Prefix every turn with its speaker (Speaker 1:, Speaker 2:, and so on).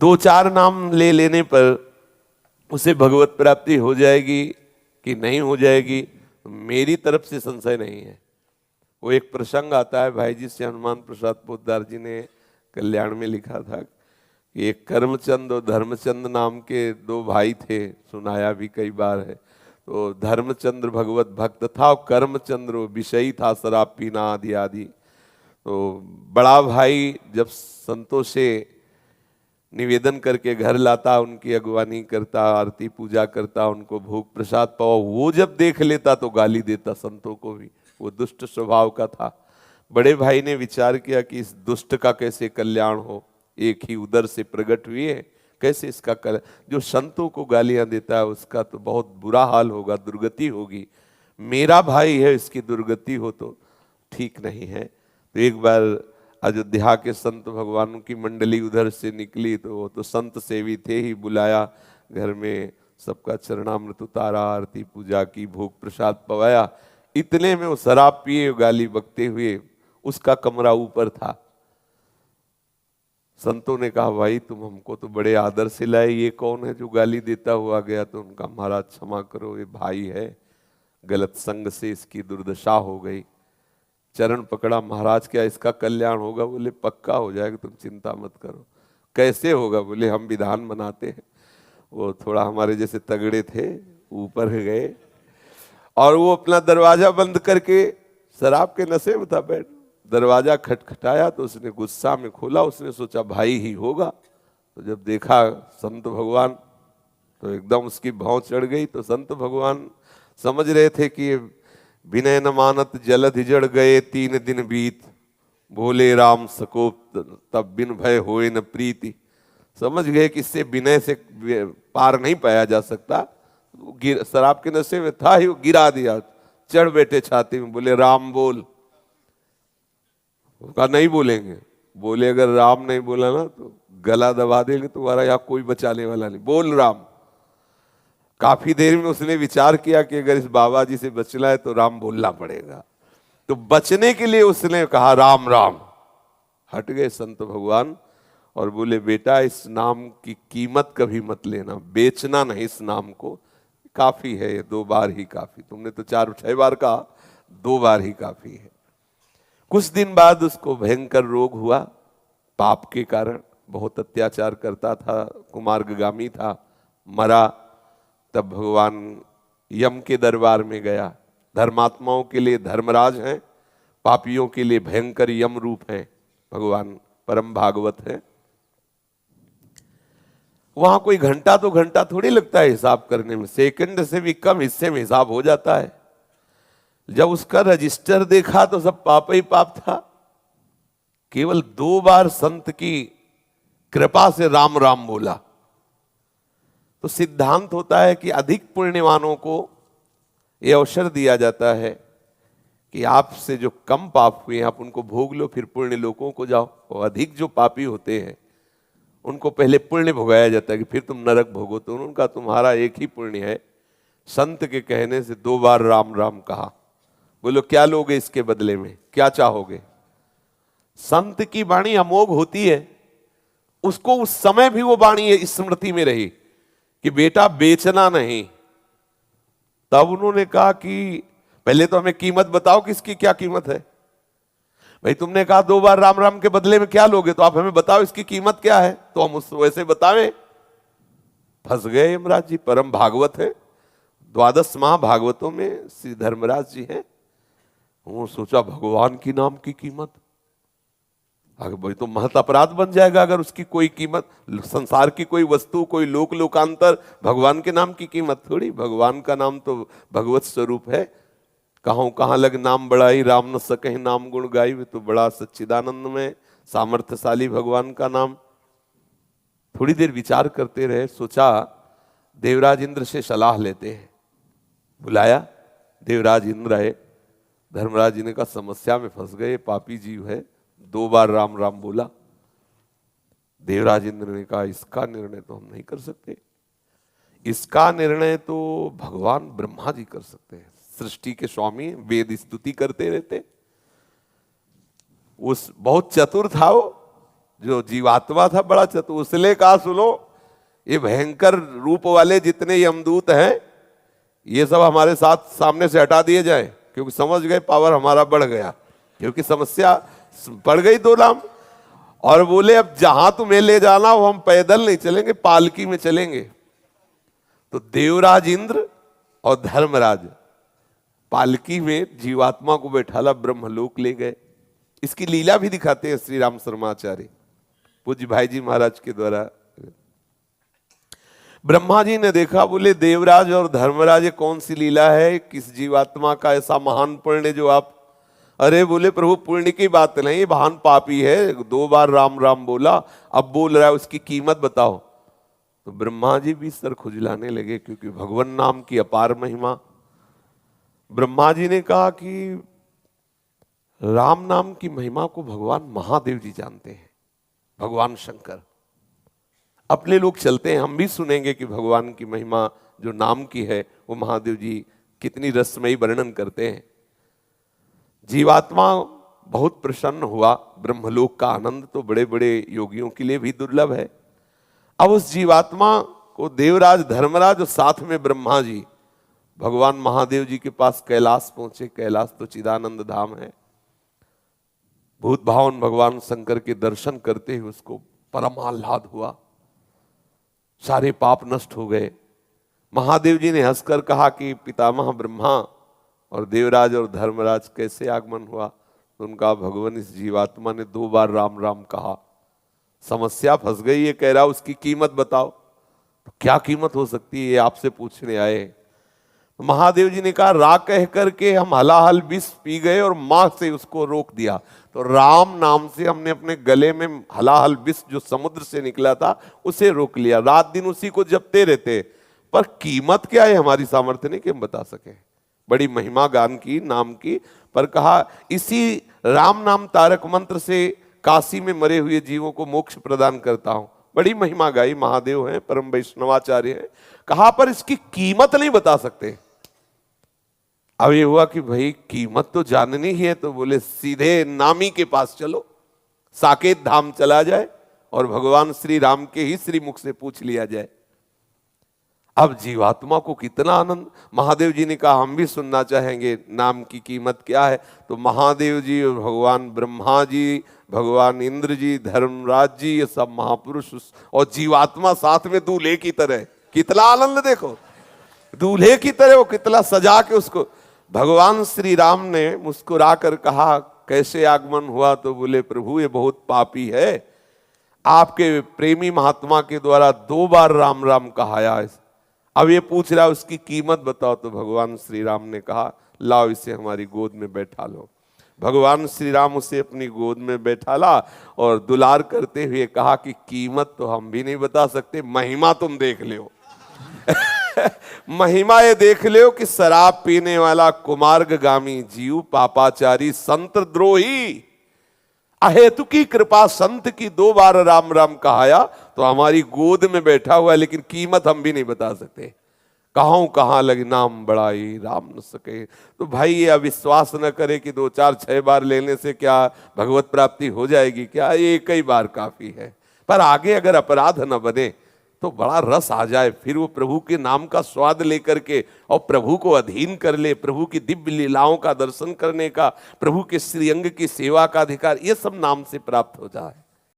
Speaker 1: दो चार नाम ले लेने पर उसे भगवत प्राप्ति हो जाएगी कि नहीं हो जाएगी, मेरी तरफ से संशय नहीं है। वो एक प्रसंग आता है भाई जी से, हनुमान प्रसाद पोद्दार जी ने कल्याण में लिखा था कि एक कर्मचंद और धर्मचंद नाम के दो भाई थे, सुनाया भी कई बार है। तो धर्मचंद्र भगवत भक्त था और कर्मचंद्र विषयी था, शराब पीना आदि आदि। तो बड़ा भाई जब संतों से निवेदन करके घर लाता, उनकी अगवानी करता, आरती पूजा करता, उनको भोग प्रसाद पाओ, वो जब देख लेता तो गाली देता संतों को भी। वो दुष्ट स्वभाव का था। बड़े भाई ने विचार किया कि इस दुष्ट का कैसे कल्याण हो, एक ही उदर से प्रकट हुए, कैसे इसका जो संतों को गालियां देता है उसका तो बहुत बुरा हाल होगा, दुर्गति होगी। मेरा भाई है, इसकी दुर्गति हो तो ठीक नहीं है। तो एक बार अयोध्या के संत भगवानों की मंडली उधर से निकली, तो वो तो संत सेवी थे ही, बुलाया घर में, सबका चरणामृत उतारा, आरती पूजा की, भोग प्रसाद पवाया। इतने में वो शराब पिए गाली बकते हुए, उसका कमरा ऊपर था। संतों ने कहा भाई तुम हमको तो बड़े आदर से लाए, ये कौन है जो गाली देता हुआ गया? तो उनका महाराज क्षमा करो, ये भाई है, गलत संग से इसकी दुर्दशा हो गई। चरण पकड़ा, महाराज क्या इसका कल्याण होगा? बोले पक्का हो जाएगा, तुम चिंता मत करो। कैसे होगा? बोले हम विधान बनाते हैं। वो थोड़ा हमारे जैसे तगड़े थे, ऊपर गए और वो अपना दरवाजा बंद करके, शराब के नशे में था बैठ, दरवाजा खटखटाया तो उसने गुस्सा में खोला। उसने सोचा भाई ही होगा, तो जब देखा संत भगवान तो एकदम उसकी भौं चढ़ गई। तो संत भगवान समझ रहे थे कि विनय न मानत जलधि हिजड़ गए 3 दिन बीत, भोले राम सकोप तब बिन भय होए न प्रीति। समझ गए कि इससे विनय से पार नहीं पाया जा सकता। शराब के नशे में था ही, वो गिरा दिया, चढ़ बैठे छाती में, बोले राम बोल। कहा नहीं बोलेंगे। बोले अगर राम नहीं बोला ना तो गला दबा देंगे, तुम्हारा यहाँ कोई बचाने वाला नहीं, बोल राम। काफी देर में उसने विचार किया कि अगर इस बाबा जी से बचना है तो राम बोलना पड़ेगा। तो बचने के लिए उसने कहा राम राम। हट गए संत भगवान और बोले बेटा इस नाम की कीमत कभी मत लेना, बेचना नहीं इस नाम को, काफी है, 2 बार ही काफी। तुमने तो 4-6 बार कहा, 2 बार ही काफी है। कुछ दिन बाद उसको भयंकर रोग हुआ, पाप के कारण, बहुत अत्याचार करता था, कुमार्गामी था, मरा। तब भगवान यम के दरबार में गया। धर्मात्माओं के लिए धर्मराज हैं, पापियों के लिए भयंकर यम रूप हैं। भगवान परम भागवत है। वहां कोई घंटा तो घंटा थोड़ी लगता है हिसाब करने में, सेकंड से भी कम हिस्से में हिसाब हो जाता है। जब उसका रजिस्टर देखा तो सब पाप ही पाप था। केवल 2 बार संत की कृपा से राम राम बोला। तो सिद्धांत होता है कि अधिक पुण्यवानों को यह अवसर दिया जाता है कि आपसे जो कम पाप हुए आप उनको भोग लो, फिर पुण्य लोकों को जाओ। और अधिक जो पापी होते हैं उनको पहले पुण्य भोगाया जाता है कि फिर तुम नरक भोगो। तो उनका तुम्हारा एक ही पुण्य है। संत के कहने से 2 बार राम राम कहा। बोलो क्या लोगे इसके बदले में, क्या चाहोगे? संत की वाणी अमोघ होती है, उसको उस समय भी वो वाणी स्मृति में रही कि बेटा बेचना नहीं। तब उन्होंने कहा कि पहले तो हमें कीमत बताओ कि इसकी क्या कीमत है। भाई तुमने कहा 2 बार राम राम के बदले में क्या लोगे, तो आप हमें बताओ इसकी कीमत क्या है, तो हम उस वैसे बतावें। फंस गए यमराज जी। परम भागवत है, 12 महाभागवतों में श्री धर्मराज जी हैं। वो सोचा भगवान की नाम की कीमत, अगर भाई तो महत अपराध बन जाएगा अगर उसकी कोई कीमत, संसार की कोई वस्तु, कोई लोक लोकांतर, भगवान के नाम की कीमत थोड़ी। भगवान का नाम तो भगवत स्वरूप है। कहाँ कहाँ लग नाम बड़ाई, राम न सके नाम गुण गाई। तो बड़ा सच्चिदानंद में सामर्थ्यशाली भगवान का नाम। थोड़ी देर विचार करते रहे, सोचा देवराज इंद्र से सलाह लेते हैं। बुलाया, देवराज इंद्र आए। धर्मराज जी ने कहा समस्या में फंस गए, पापी जीव है, 2 बार राम राम बोला। देवराज इंद्र ने कहा इसका निर्णय तो हम नहीं कर सकते, इसका निर्णय तो भगवान ब्रह्मा जी कर सकते हैं, सृष्टि के स्वामी, वेद स्तुति करते रहते। उस बहुत चतुर था वो, जो जीवात्मा था बड़ा चतुर, उसने कहा सुनो ये भयंकर रूप वाले जितने यमदूत हैं ये सब हमारे साथ सामने से हटा दिए जाएं, क्योंकि समझ गए पावर हमारा बढ़ गया, क्योंकि समस्या बढ़ गई 2 नाम। और बोले अब जहां तुम्हें ले जाना वो हम पैदल नहीं चलेंगे, पालकी में चलेंगे। तो देवराज इंद्र और धर्मराज पालकी में जीवात्मा को बैठाला ब्रह्मलोक ले गए। इसकी लीला भी दिखाते हैं श्री राम शर्माचार्य पूज्य भाई जी महाराज के द्वारा। ब्रह्मा जी ने देखा, बोले देवराज और धर्मराज कौन सी लीला है, किस जीवात्मा का ऐसा महान पुण्य जो आप, अरे बोले प्रभु पुण्य की बात नहीं, महान पापी है, 2 बार राम राम बोला, अब बोल रहा है, उसकी कीमत बताओ। तो ब्रह्मा जी भी सर खुजलाने लगे, क्योंकि भगवान नाम की अपार महिमा। ब्रह्मा जी ने कहा कि राम नाम की महिमा को भगवान महादेव जी जानते हैं, भगवान शंकर। अपने लोग चलते हैं, हम भी सुनेंगे कि भगवान की महिमा जो नाम की है वो महादेव जी कितनी रसमयी वर्णन करते हैं। जीवात्मा बहुत प्रसन्न हुआ। ब्रह्मलोक का आनंद तो बड़े बड़े योगियों के लिए भी दुर्लभ है। अब उस जीवात्मा को देवराज धर्मराज और साथ में ब्रह्मा जी भगवान महादेव जी के पास कैलाश पहुंचे। कैलाश तो चिदानंद धाम है। भूत भावन भगवान शंकर के दर्शन करते हुए उसको परम आह्लाद हुआ, सारे पाप नष्ट हो गए। महादेव जी ने हंसकर कहा कि पितामह ब्रह्मा और देवराज और धर्मराज कैसे आगमन हुआ? तो उनका भगवान इस जीवात्मा ने 2 बार राम राम कहा, समस्या फंस गई, ये कह रहा उसकी कीमत बताओ। तो क्या कीमत हो सकती है ये आपसे पूछने आए। तो महादेव जी ने कहा रा कह करके हम हलाहल विष पी गए और मां से उसको रोक दिया। तो राम नाम से हमने अपने गले में हलाहल विष जो समुद्र से निकला था उसे रोक लिया। रात दिन उसी को जपते रहते, पर कीमत क्या है हमारी सामर्थ्य नहीं कि हम बता सके। बड़ी महिमा गान की नाम की, पर कहा इसी राम नाम तारक मंत्र से काशी में मरे हुए जीवों को मोक्ष प्रदान करता हूं। बड़ी महिमा गाई, महादेव हैं, परम वैष्णवाचार्य हैं। कहा पर इसकी कीमत नहीं बता सकते। अब ये हुआ कि भाई कीमत तो जाननी ही है, तो बोले सीधे नामी के पास चलो, साकेत धाम चला जाए और भगवान श्री राम के ही श्री मुख से पूछ लिया जाए। अब जीवात्मा को कितना आनंद। महादेव जी ने कहा हम भी सुनना चाहेंगे, नाम की कीमत क्या है? तो महादेव जी और भगवान ब्रह्मा जी, भगवान इंद्र जी, धर्मराज जी, ये सब महापुरुष और जीवात्मा साथ में दूल्हे की तरह। कितना आनंद देखो, दूल्हे की तरह वो कितना सजा के उसको। भगवान श्री राम ने मुस्कुरा कर कहा कैसे आगमन हुआ? तो बोले प्रभु ये बहुत पापी है, आपके प्रेमी महात्मा के द्वारा 2 बार राम राम कहाया। अब ये पूछ रहा है उसकी कीमत बताओ। तो भगवान श्री राम ने कहा लाओ इसे हमारी गोद में बैठा लो। भगवान श्री राम उसे अपनी गोद में बैठा ला और दुलार करते हुए कहा कि कीमत तो हम भी नहीं बता सकते, महिमा तुम देख लो। महिमा ये देख लो कि शराब पीने वाला कुमार्गामी जीव, पापाचारी, संत द्रोही, अहेतु की कृपा संत की 2 बार राम राम कहाया तो हमारी गोद में बैठा हुआ है, लेकिन कीमत हम भी नहीं बता सकते। कहाँ लगी नाम बड़ाई राम न सके। तो भाई ये अविश्वास न करे कि 2 4 6 बार लेने से क्या भगवत प्राप्ति हो जाएगी क्या? ये कई बार काफी है। पर आगे अगर अपराध न बने तो बड़ा रस आ जाए, फिर वो प्रभु के नाम का स्वाद लेकर के और प्रभु को अधीन कर ले, प्रभु की दिव्य लीलाओं का दर्शन करने का, प्रभु के श्रीअंग की सेवा का अधिकार, ये सब नाम से प्राप्त हो जाए।